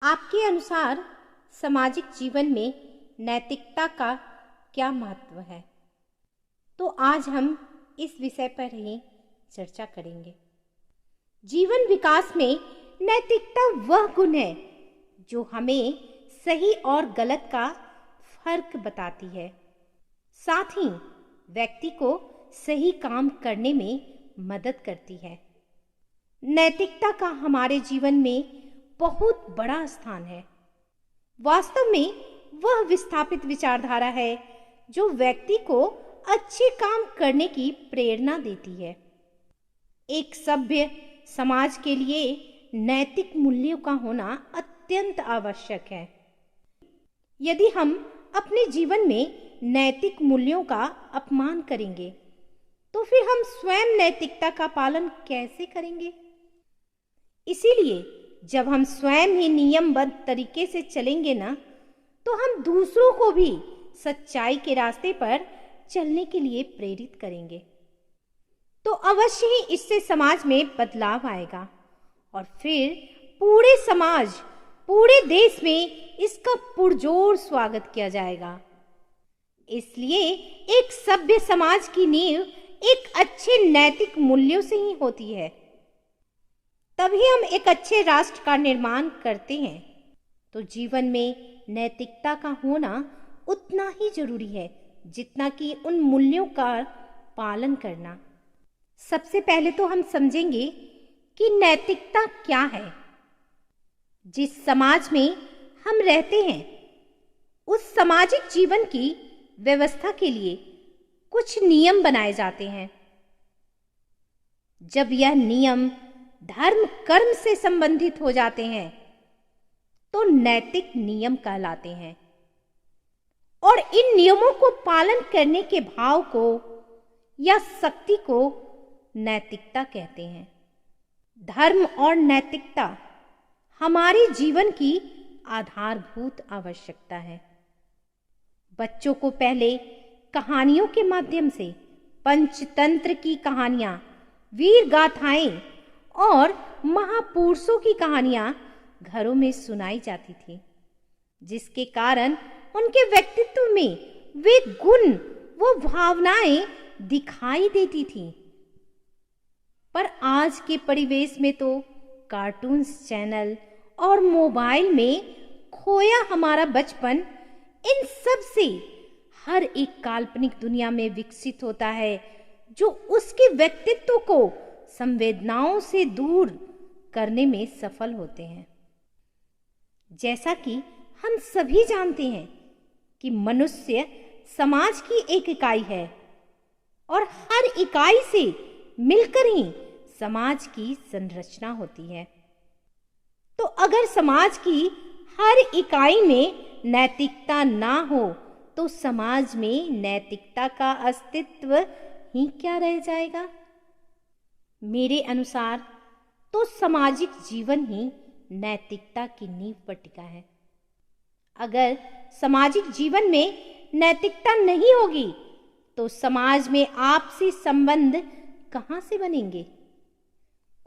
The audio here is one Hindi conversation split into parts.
आपके अनुसार सामाजिक जीवन में नैतिकता का क्या महत्व है? तो आज हम इस विषय पर ही चर्चा करेंगे। जीवन विकास में नैतिकता वह गुण है जो हमें सही और गलत का फर्क बताती है, साथ ही व्यक्ति को सही काम करने में मदद करती है। नैतिकता का हमारे जीवन में बहुत बड़ा स्थान है। वास्तव में वह विस्थापित विचारधारा है जो व्यक्ति को अच्छे काम करने की प्रेरणा देती है। एक सभ्य समाज के लिए नैतिक मूल्यों का होना अत्यंत आवश्यक है। यदि हम अपने जीवन में नैतिक मूल्यों का अपमान करेंगे तो फिर हम स्वयं नैतिकता का पालन कैसे करेंगे? इसीलिए जब हम स्वयं ही नियमबद्ध तरीके से चलेंगे ना, तो हम दूसरों को भी सच्चाई के रास्ते पर चलने के लिए प्रेरित करेंगे। तो अवश्य ही इससे समाज में बदलाव आएगा और फिर पूरे समाज, पूरे देश में इसका पुरजोर स्वागत किया जाएगा। इसलिए एक सभ्य समाज की नींव एक अच्छे नैतिक मूल्यों से ही होती है। तभी हम एक अच्छे राष्ट्र का निर्माण करते हैं। तो जीवन में नैतिकता का होना उतना ही जरूरी है जितना कि उन मूल्यों का पालन करना। सबसे पहले तो हम समझेंगे कि नैतिकता क्या है। जिस समाज में हम रहते हैं, उस सामाजिक जीवन की व्यवस्था के लिए कुछ नियम बनाए जाते हैं। जब यह नियम धर्म कर्म से संबंधित हो जाते हैं तो नैतिक नियम कहलाते हैं, और इन नियमों को पालन करने के भाव को या शक्ति को नैतिकता कहते हैं। धर्म और नैतिकता हमारे जीवन की आधारभूत आवश्यकता है। बच्चों को पहले कहानियों के माध्यम से पंचतंत्र की कहानियां, वीर गाथाएं और महापुरुषों की कहानियां घरों में सुनाई जाती थी, जिसके कारण उनके व्यक्तित्व में वे गुण, वो भावनाएं दिखाई देती थीं। पर आज के परिवेश में तो कार्टून्स चैनल और मोबाइल में खोया हमारा बचपन, इन सब से हर एक काल्पनिक दुनिया में विकसित होता है जो उसके व्यक्तित्व को संवेदनाओं से दूर करने में सफल होते हैं। जैसा कि हम सभी जानते हैं कि मनुष्य समाज की एक इकाई है और हर इकाई से मिलकर ही समाज की संरचना होती है। तो अगर समाज की हर इकाई में नैतिकता ना हो तो समाज में नैतिकता का अस्तित्व ही क्या रह जाएगा? मेरे अनुसार तो सामाजिक जीवन ही नैतिकता की नींव पर टिका है। अगर सामाजिक जीवन में नैतिकता नहीं होगी तो समाज में आपसी संबंध कहाँ से बनेंगे?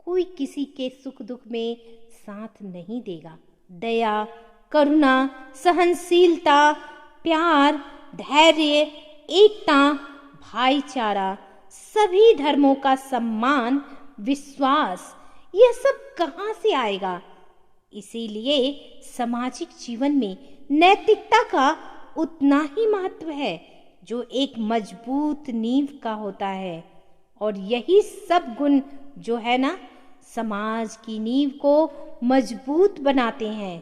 कोई किसी के सुख दुख में साथ नहीं देगा। दया, करुणा, सहनशीलता, प्यार, धैर्य, एकता, भाईचारा, सभी धर्मों का सम्मान, विश्वास, यह सब कहाँ से आएगा? इसीलिए सामाजिक जीवन में नैतिकता का उतना ही महत्व है जो एक मजबूत नींव का होता है, और यही सब गुण जो है ना, समाज की नींव को मजबूत बनाते हैं।